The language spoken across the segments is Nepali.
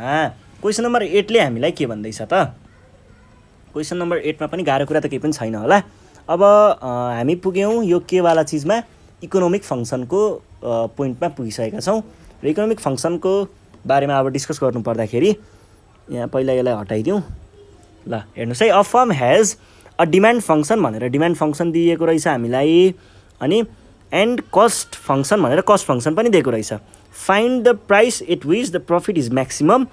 क्वेसन नम्बर 8 ले हामीलाई के भन्दैछ त क्वेसन नम्बर 8 मा पनि गाह्रो कुरा त केही पनि छैन होला। अब हामी पुग्यौँ यो के वाला चिजमा इकोनोमिक फङ्सनको पोइन्टमा पुगिसकेका छौँ र इकोनोमिक फङ्सनको बारेमा अब डिस्कस गर्नु पर्दाखेरि यहाँ पहिला यसलाई हटाइदिउँ। ल हेर्नुहोस् है, a firm has a demand function भनेर डिमान्ड फङ्सन दिएको रहेछ हामीलाई, अनि एन्ड कस्ट फङ्सन भनेर कस्ट फङ्सन पनि दिएको रहेछ। Find the price at which the profit is maximum,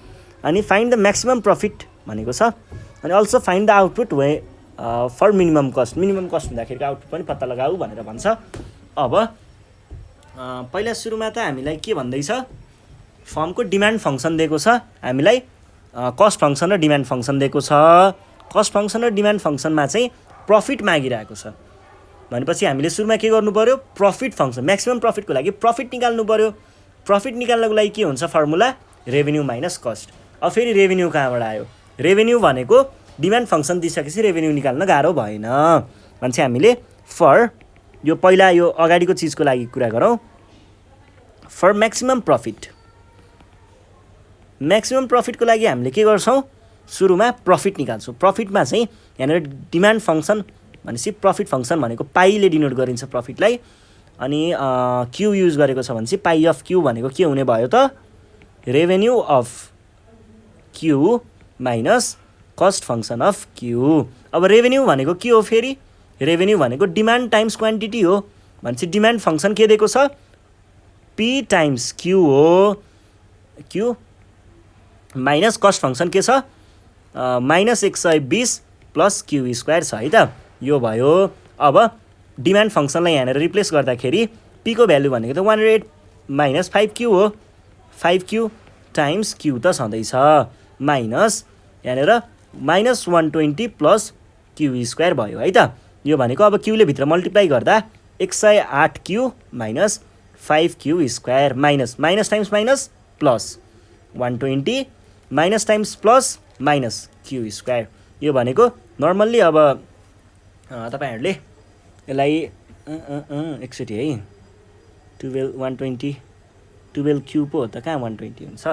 अनि फाइन्ड द म्याक्सिमम प्रफिट भनेको छ, अनि also find the output way for minimum cost. Minimum cost हुँदाखेरिको आउटपुट पनि पत्ता लगाऊ भनेर भन्छ। अब पहिला सुरुमा त हामीलाई के भन्दैछ, फर्मको डिमान्ड फङ्सन दिएको छ हामीलाई, कस्ट फङ्सन र डिमान्ड फङ्सन दिएको छ। कस्ट फङ्सन र डिमान्ड फङ्सनमा चाहिँ प्रफिट मागिरहेको छ भनेपछि हामीले सुरुमा के गर्नु पर्यो, प्रफिट फङ्सन म्याक्सिमम प्रफिटको लागि प्रफिट निकाल्नु पर्यो। प्रफिट निकाल्नको लागि के हुन्छ फर्मुला, रेभेन्यू माइनस कस्ट। अब फेरि रेभेन्यू कहाँबाट आयो, रेभेन्यू भनेको डिमान्ड फङ्सन दिइसकेपछि रेभेन्यू निकाल्न गाह्रो भएन भन्छ हामीले। फर यो पहिला यो अगाडिको चिजको लागि कुरा गरौँ, फर म्याक्सिमम प्रफिट, म्याक्सिमम प्रफिटको लागि हामीले के गर्छौँ, सुरुमा प्रफिट निकाल्छौँ। प्रफिटमा चाहिँ यहाँनिर डिमान्ड फङ्सन भनेपछि प्रफिट फङ्सन भनेको पाईले डिनोट गरिन्छ प्रफिटलाई, अनि क्यू युज गरेको छ भनेपछि पाई अफ क्यू भनेको के हुने भयो त, revenue of Q minus cost function of Q. अब रेभेन्यू भनेको के हो, फेरि रेभेन्यू भनेको डिमान्ड टाइम्स क्वान्टिटी हो भनेपछि डिमान्ड फङ्सन के दिएको छ, पी टाइम्स क्यू हो, क्यू माइनस कस्ट फङ्सन के छ, माइनस 120 प्लस क्यू स्क्वायर छ है त, यो भयो। अब डिमान्ड फङ्सनलाई यहाँनिर रिप्लेस गर्दाखेरि पीको भ्यालु भनेको त 108 माइनस 5Q हो, 5Q टाइम्स क्यू त छँदैछ, माइनस यहाँनिर माइनस 120 प्लस क्यू स्क्वायर भयो है त। यो भनेको अब क्यूले भित्र मल्टिप्लाई गर्दा 108Q minus 5Q square, minus minus times minus plus 120 minus times plus minus Q square. यो भनेको नर्मल्ली अब तपाईँहरूले यसलाई एकचोटि है 12 क्युब पो हो त, कहाँ 120 हुन्छ।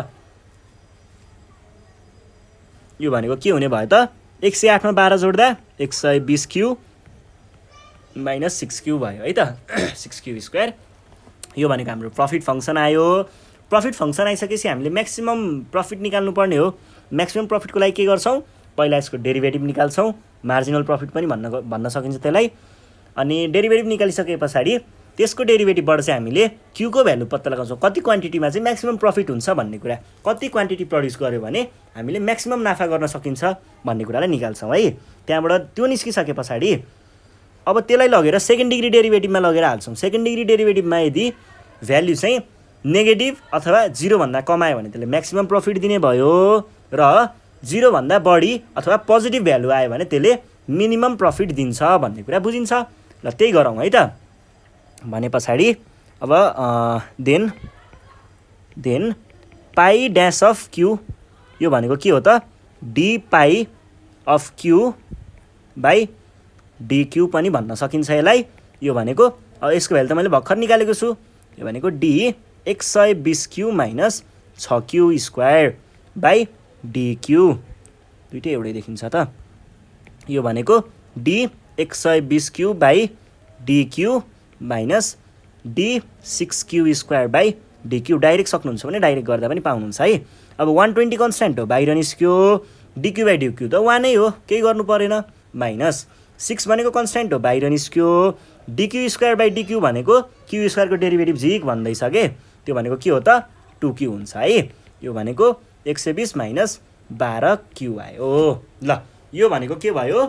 यो भनेको के हुने भयो त, 108 मा 12 जोड्दा 120 क्यू माइनस 6Q भयो है त, 6Q स्क्वायर। यो भनेको हाम्रो प्रफिट फङ्सन आयो। प्रफिट फङ्सन आइसकेपछि हामीले म्याक्सिमम प्रफिट निकाल्नु पर्ने हो। म्याक्सिमम प्रफिटको लागि के गर्छौँ, पहिला यसको डेरिभेटिभ निकाल्छौँ, मार्जिनल प्रफिट पनि भन्न सकिन्छ त्यसलाई। अनि डेरिभेटिभ निकालिसके पछाडि त्यसको डेरिभेटिभबाट चाहिँ हामीले क्यूको भ्यालु पत्ता लगाउँछौँ, कति क्वान्टिटीमा चाहिँ म्याक्सिमम प्रफिट हुन्छ भन्ने कुरा, कति क्वान्टिटी प्रड्युस गर्यो भने हामीले म्याक्सिमम नाफा गर्न सकिन्छ भन्ने कुरालाई निकाल्छौँ है। त्यहाँबाट त्यो निस्किसके पछाडि अब त्यसलाई लगेर सेकेन्ड डिग्री डेरिभेटिभमा लगेर हाल्छौँ। सेकेन्ड डिग्री डेरिभेटिभमा यदि भ्याल्यु चाहिँ नेगेटिभ अथवा 0 भन्दा कमायो भने त्यसले म्याक्सिमम प्रफिट दिने भयो, र 0 भन्दा बढी अथवा पोजिटिभ भ्यालु आयो भने त्यसले मिनिमम प्रफिट दिन्छ भन्ने कुरा बुझिन्छ। ल त्यही गरौँ है त। भने पछाडि अब then pi dash of Q, यो भनेको के हो त, D pi of Q by dQ पनि भन्न सकिन्छ यसलाई। यो भनेको यसको भ्यालु त मैले भर्खर निकालेको छु, यो भनेको D 120Q minus 6Q square by dQ, दुइटै एउटै देखिन्छ त। यो भनेको D 120Q by dQ minus D 6Q square by dQ. Direct सक्नुहुन्छ भने डाइरेक्ट गर्दा पनि पाउनुहुन्छ है। अब 120 कन्सटेन्ट हो, बाहिर निस्क्यो, डिक्यू बाई डिक्यू त 1 नै हो, केही गर्नु परेन, माइनस 6 भनेको कन्सटेन्ट हो, बाहिर निस्क्यो, डिक्यू स्क्वायर बाई डिक्यू भनेको क्यू स्क्वायरको डेरिभेटिभ झिक भन्दैछ के, त्यो भनेको के हो त, 2Q हुन्छ है। यो भनेको 120 माइनस 12Q आयो। ल यो भनेको के भयो,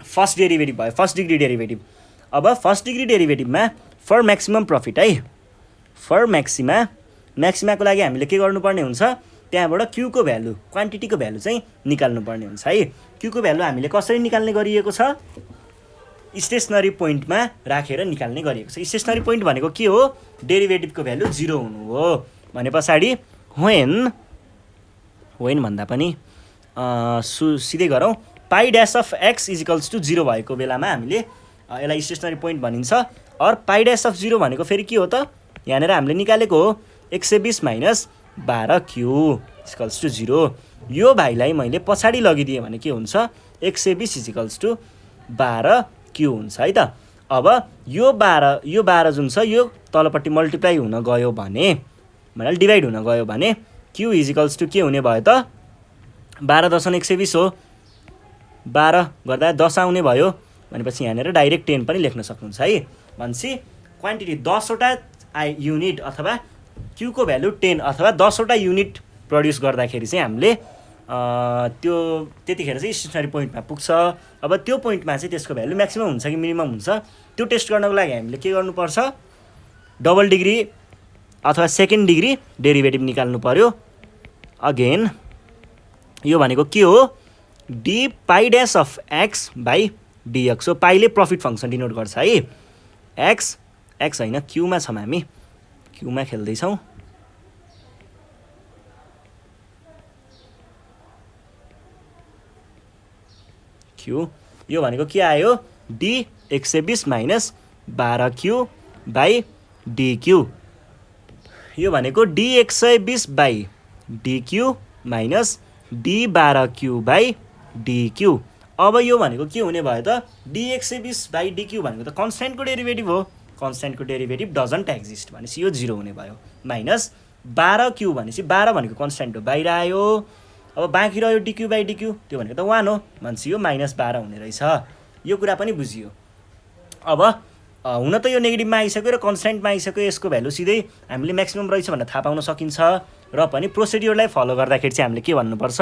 फर्स्ट डेरिभेटिभ भयो, फर्स्ट डिग्री डेरिभेटिभ। अब फर्स्ट डिग्री डेरिभेटिभमा फर म्याक्सिमम प्रफिट है, फर म्याक्सिमाको लागि हामीले के गर्नुपर्ने हुन्छ, त्यहाँबाट क्यूको भ्यालु क्वान्टिटीको भ्यालु चाहिँ निकाल्नु पर्ने हुन्छ है। क्यूको भ्यालु हामीले कसरी निकाल्ने गरिएको छ, स्टेसनरी पोइन्टमा राखेर निकाल्ने गरिएको छ। स्टेसनरी पोइन्ट भनेको के हो, डेरिभेटिभको भ्यालु 0 हुनु हो भने पछाडि व्हेन भन्दा पनि सिधै गरौँ, P dash of x is equals to 0 भएको बेलामा हामीले यसलाई स्टेसनरी पोइन्ट भनिन्छ। और पाई ड्यास अफ 0 भनेको फेरि के हो त, यहाँनिर हामीले निकालेको हो 120 माइनस 12 क्यू इक्वल्स टु 0। यो भाइलाई मैले पछाडि लगिदिएँ भने के हुन्छ 120 इक्वल्स टु 12 क्यू हुन्छ है त। अब यो 12 जुन छ यो तलपट्टि मल्टिप्लाई हुन गयो भने डिभाइड हुन गयो भने क्यू इक्वल्स टु के हुने भयो त 12 दशन 120 हो। 12 गर्दा 10 आउने भयो भनेपछि यहाँनिर डाइरेक्ट 10 पनि लेख्न सक्नुहुन्छ है। भनेपछि क्वान्टिटी 10 वटा युनिट अथवा क्यूको भ्यालु 10 अथवा 10 वटा युनिट प्रड्युस गर्दाखेरि चाहिँ हामीले त्यो त्यतिखेर चाहिँ स्टेसनरी पोइन्टमा पुग्छ। अब त्यो पोइन्टमा चाहिँ त्यसको भ्यालु म्याक्सिमम हुन्छ कि मिनिमम हुन्छ त्यो टेस्ट गर्नको लागि हामीले के गर्नुपर्छ डबल डिग्री अथवा सेकेन्ड डिग्री डेरिभेटिभ निकाल्नु पर्यो। अगेन यो भनेको के हो D pie dash of x by dx हो। पाईले प्रफिट फङ्सन डिनोट गर्छ है। एक्स होइन क्यूमा छौँ हामी क्यूमा खेल्दैछौँ। क्यू यो भनेको के आयो D 120 minus 12 Q by dQ. यो भनेको D 120 by dQ minus D 12 Q by dQ. अब यो भनेको के हुने भयो त डी 120 बाई डिक्यू भनेको त कन्स्ट्यान्टको डेरिभेटिभ हो। कन्स्ट्यान्टको डेरिभेटिभ डजन्ट एक्जिस्ट भनेपछि यो 0 हुने भयो। माइनस 12 क्यू भनेपछि 12 भनेको कन्स्ट्यान्ट हो बाहिर आयो। अब बाँकी रह्यो डिक्यू बाई डिक्यू त्यो भनेको त 1 हो भनेपछि यो माइनस 12 हुने रहेछ। यो कुरा पनि बुझियो। अब हुन त यो नेगेटिभमा आइसक्यो र कन्स्ट्यान्टमा आइसक्यो यसको भ्यालु सिधै हामीले म्याक्सिमम रहेछ भनेर थाहा पाउन सकिन्छ। र पनि प्रोसिड्युरलाई फलो गर्दाखेरि चाहिँ हामीले के भन्नुपर्छ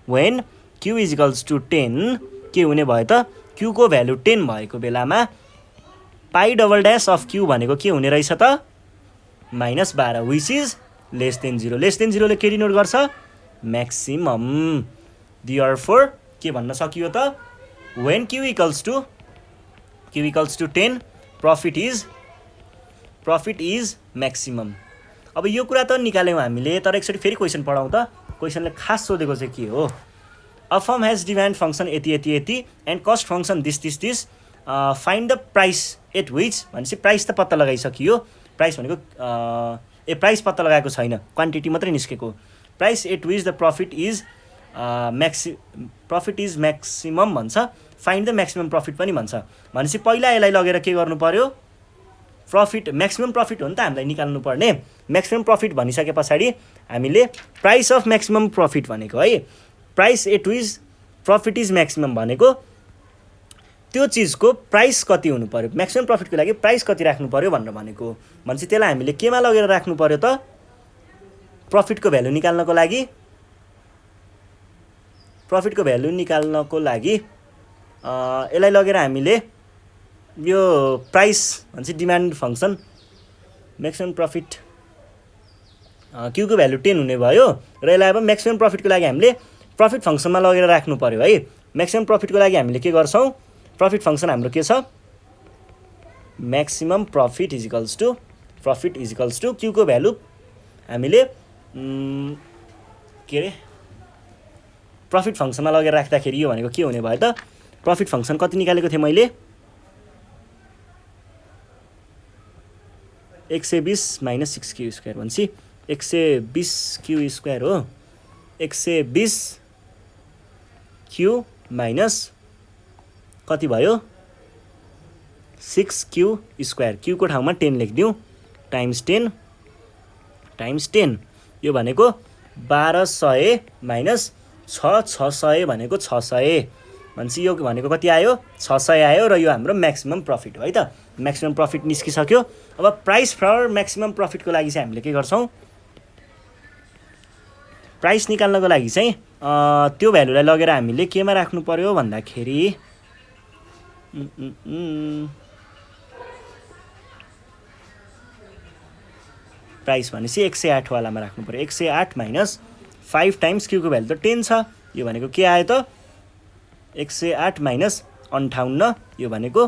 वेन क्यू इजिकल्स टु 10 के हुने भयो त क्यूको भ्यालु 10 भएको बेलामा P double dash of Q भनेको के हुने रहेछ त minus 12 which is less than 0। Less than 0ले के डिनोट गर्छ म्याक्सिमम। देयरफोर के भन्न सकियो त when Q equals to 10 profit is maximum. अब यो कुरा त निकाल्यौँ हामीले तर एकचोटि फेरि क्वेसन पढाउँ त। क्वेसनले खास सोधेको चाहिँ के हो a firm has demand function यति and cost function this find the price at which भनेपछि प्राइस त पत्ता लगाइसकियो। प्राइस भनेको प्राइस पत्ता लगाएको छैन क्वान्टिटी मात्रै निस्केको। Price at which the profit is maximum भन्छ। फाइन्ड द म्याक्सिमम प्रफिट पनि भन्छ। भनेपछि पहिला यसलाई लगेर के गर्नु पर्यो प्रफिट म्याक्सिमम प्रफिट हो नि त हामीलाई निकाल्नु पर्ने। म्याक्सिमम प्रफिट भनिसके पछाडि हामीले प्राइस अफ म्याक्सिमम प्रफिट भनेको है price at which profit is maximum भनेको त्यो चिजको प्राइस कति हुनु पर्यो म्याक्सिमम प्रफिटको लागि प्राइस कति राख्नु पर्यो भनेर भनेको। भनेपछि त्यसलाई हामीले केमा लगेर राख्नु पर्यो त प्रफिटको भ्यालु निकाल्नको लागि यसलाई लगेर हामीले यो प्राइस भन्छ डिमान्ड फङ्सन म्याक्सिमम प्रफिट क्यूको भ्यालु 10 हुने भयो र यसलाई अब म्याक्सिमम प्रफिटको लागि हामीले प्रफिट फङ्सनमा लगेर राख्नु पर्यो है। म्याक्सिमम प्रफिटको लागि हामीले के गर्छौँ प्रफिट फङ्सन हाम्रो के छ म्याक्सिमम प्रफिट इजिकल्स टु क्यूको भ्यालु हामीले के अरे प्रफिट फङ्सनमा लगेर राख्दाखेरि यो भनेको के हुने भयो त प्रफिट फङ्सन कति निकालेको थिएँ मैले 120 माइनस 6 क्यू स्क्वायर भनेपछि 120 क्यू स्क्वायर हो। 120 क्यू माइनस कति भयो 6 क्यू स्क्वायर क्यूको ठाउँमा 10 लेखिदिउँ टाइम्स 10 यो भनेको 1200 माइनस 600 भनेको 600 भनेपछि यो भनेको कति आयो 600 आयो र यो हाम्रो म्याक्सिमम प्रफिट हो है त। म्याक्सिमम प्रफिट निस्किसक्यो। अब प्राइस फर म्याक्सिमम प्रफिटको लागि चाहिँ हामीले के गर्छौँ प्राइस निकाल्नको लागि चाहिँ त्यो भ्यालुलाई लगेर हामीले केमा राख्नु पर्यो भन्दाखेरि प्राइस भनेपछि 108 वालामा राख्नु पर्यो। 108 माइनस 5 टाइम्स क्यूको भ्यालु त 10 छ। यो भनेको के आयो त 108 माइनस 58 यो भनेको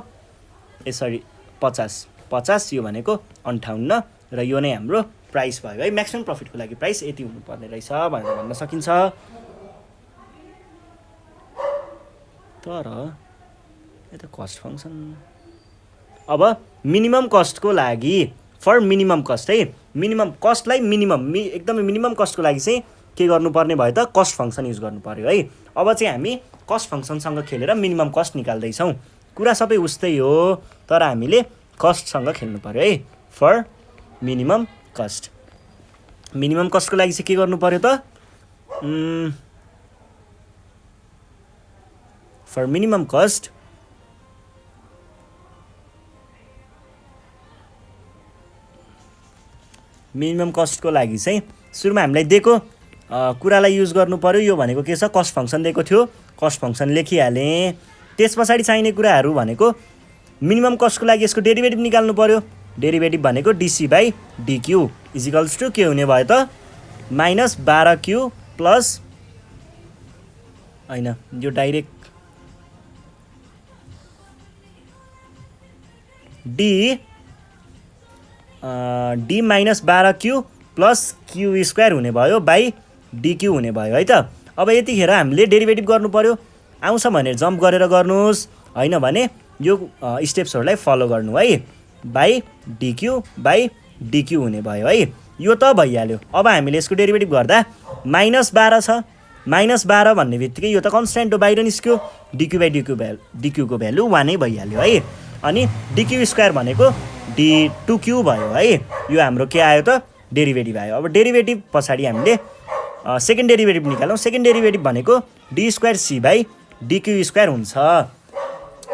50 यो भनेको 58 र यो नै हाम्रो प्राइस भयो है। म्याक्सिमम प्रफिटको लागि प्राइस यति हुनुपर्ने रहेछ भनेर भन्न सकिन्छ। तर यो त कस्ट फङ्सन अब मिनिमम कस्टको लागि फर मिनिमम कस्ट है। मिनिमम कस्टलाई एकदमै मिनिमम कस्टको लागि चाहिँ के गर्नुपर्ने भयो त कस्ट फङ्सन युज गर्नु पर्यो है। अब चाहिँ हामी कस्ट फङ्सनसँग खेलेर मिनिमम कस्ट निकाल्दैछौँ। कुरा सबै उस्तै हो तर हामीले कस्टसँग खेल्नु पर्यो है। फर मिनिमम कस्ट, मिनिमम कस्टको लागि चाहिँ के गर्नु पर्यो त फर मिनिमम कस्ट मिनिमम कस्टको लागि चाहिँ सुरुमा हामीलाई दिएको कुरालाई युज गर्नु पर्यो। यो भनेको के छ कस्ट फङ्सन दिएको थियो, कस्ट फङ्सन लेखिहालेँ। त्यस पछाडि चाहिने कुराहरू भनेको मिनिमम कस्टको लागि यसको डेरिभेटिभ निकाल्नु पर्यो। डेरिभेटिभ भनेको dC by dQ equals to के हुने भयो त -12Q प्लस होइन यो direct D -12Q plus Q square हुने भयो बाई डिक्यू हुने भयो है त। अब यतिखेर हामीले डेरिभेटिभ गर्नु पर्यो। आउँछ भनेर जम्प गरेर गर्नुहोस्, होइन भने यो स्टेप्सहरूलाई फलो गर्नु है। बाई डिक्यू हुने भयो है। यो त भइहाल्यो। अब हामीले यसको डेरिभेटिभ गर्दा -12 छ, -12 भन्ने बित्तिकै यो त कन्सट्यान्ट हो बाहिर निस्क्यो। डिक्यू बाई डिक्यूको भ्यालु 1 नै भइहाल्यो है। अनि डिक्यू स्क्वायर भनेको D2Q भयो है। यो हाम्रो के आयो त डेरिभेटिभ आयो। अब डेरिभेटिभ पछाडि हामीले सेकेन्ड डेरिभेटिभ निकालौँ। सेकेन्ड डेरिभेटिभ भनेको D2C बाई डिक्यू स्क्वायर हुन्छ।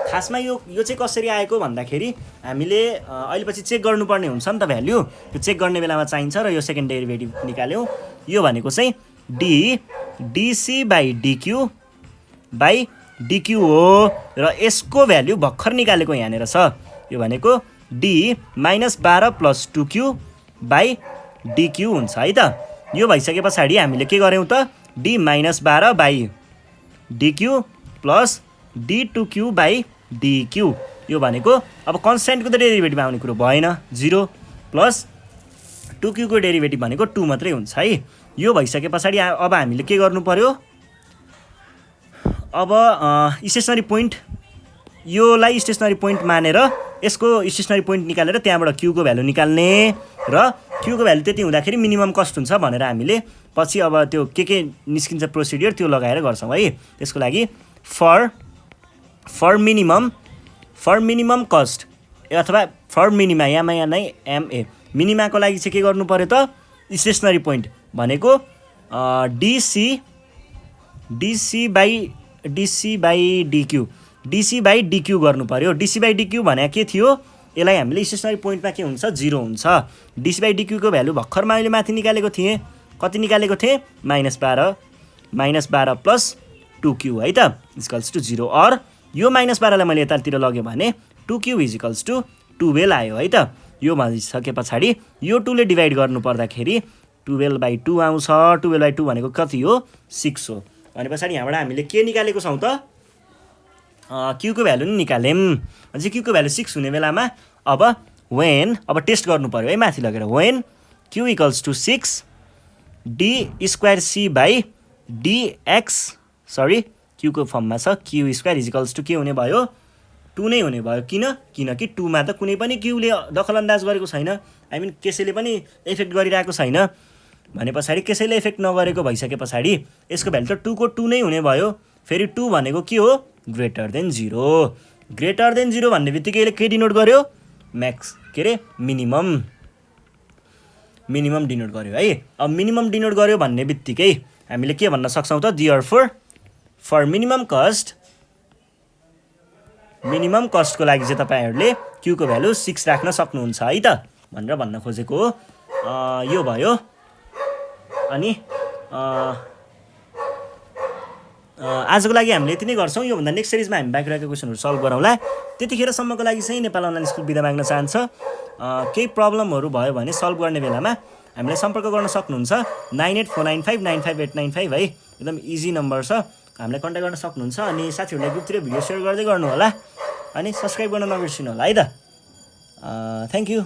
खासमा यो चाहिँ कसरी आएको भन्दाखेरि हामीले अहिले पछि चेक गर्नुपर्ने हुन्छ नि त भ्याल्यु। त्यो चेक गर्ने बेलामा चाहिन्छ र यो सेकेन्ड डेरिभेटिभ निकाल्यौँ। यो भनेको चाहिँ DC by dQ by dQ हो र यसको भ्याल्यु भर्खर निकालेको यहाँनिर छ। यो भनेको D -12 plus 2Q by dQ हुन्छ है त। यो भइसके पछाडि हामीले के गर्यौँ त D -12 by dQ plus D2Q by dQ. यो भनेको अब कन्सट्यान्टको त डेरिभेटिभ आउने कुरो भएन 0 प्लस 2Q को डेरिभेटिभ भनेको 2 मात्रै हुन्छ है। यो भइसके पछाडि अब हामीले के गर्नु पर्यो, अब स्टेसनरी पोइन्ट योलाई स्टेसनरी पोइन्ट मानेर यसको स्टेसनरी पोइन्ट निकालेर त्यहाँबाट क्यूको भ्यालु निकाल्ने र क्यूको भ्यालु त्यति हुँदाखेरि मिनिमम कस्ट हुन्छ भनेर हामीले पछि अब त्यो के निस्किन्छ प्रोसिडियर त्यो लगाएर गर्छौँ है। त्यसको लागि फर मिनिमम कस्ट अथवा फर मिनिमा यहाँ नै MA मिनिमाको लागि चाहिँ के गर्नु पर्यो त स्टेसनरी पोइन्ट भनेको DC बाई डिक्यू गर्नु पर्यो। DC बाई डिक्यू भने के थियो, यसलाई हामीले स्टेसनरी पोइन्टमा के हुन्छ 0 हुन्छ। DC बाई डिक्यूको भ्यालु भर्खर मैले माथि निकालेको थिएँ। कति निकालेको थिएँ -12 प्लस 2Q है त इजिकल्स टु 0। और यो -12 लाई मैले यतातिर लग्यो भने 2Q इजिकल्स टु 12 आयो है त। यो भइसके पछाडि यो 2 ले डिभाइड गर्नु पर्दाखेरि 12/2 आउँछ। 12/2 भनेको कति हो 6 हो। भने पछाडि यहाँबाट हामीले के निकालेको छौँ त Q को भ्यालु नि निकाल्यौँ। अझै Q को भ्यालु 6 हुने बेलामा अब टेस्ट गर्नु पर्यो है माथि लगेर। when Q equals to 6 D2C by DX Q को फर्ममा छ Q स्क्वायर इजिकल्स टु के हुने भयो 2 नै हुने भयो। किनकि 2 मा त कुनै पनि Q ले दखलअन्दाज गरेको छैन। आई मिन कसैले पनि इफेक्ट गरिरहेको छैन। भने पछाडि कसैले इफेक्ट नगरेको भइसके पछाडि यसको भ्यालु त 2 को 2 नै हुने भयो। फेरि 2 भनेको के हो ग्रेटर देन 0 भन्ने बित्तिकै के डिनोट गर्यो मिनिमम डिनोट गर्यो है। अब मिनिमम डिनोट गर्यो भन्ने बित्तिकै हामीले के भन्न सक्छौँ त फर मिनिमम कस्टको लागि चाहिँ तपाईहरुले Q को भ्यालु 6 राख्न सक्नुहुन्छ है त भनेर भन्न खोजेको हो। यो भयो। अनि आजको लागि हामीले यति नै गर्छौँ। योभन्दा नेक्स्ट सिरिजमा हामी बाँकी रहेको क्वेसनहरू सल्भ गरौँला। त्यतिखेरसम्मको लागि चाहिँ नेपाल अनलाइन स्कुल बिदा माग्न चाहन्छ। केही प्रब्लमहरू भयो भने सल्भ गर्ने बेलामा हामीलाई सम्पर्क गर्न सक्नुहुन्छ 9849595895 है। एकदम इजी नम्बर छ, हामीलाई कन्ट्याक्ट गर्न सक्नुहुन्छ। अनि साथीहरूलाई ग्रुपतिर भिडियो सेयर गर्दै गर्नु होला अनि सब्स्क्राइब गर्न नबिर्सिनु होला है त। Thank you.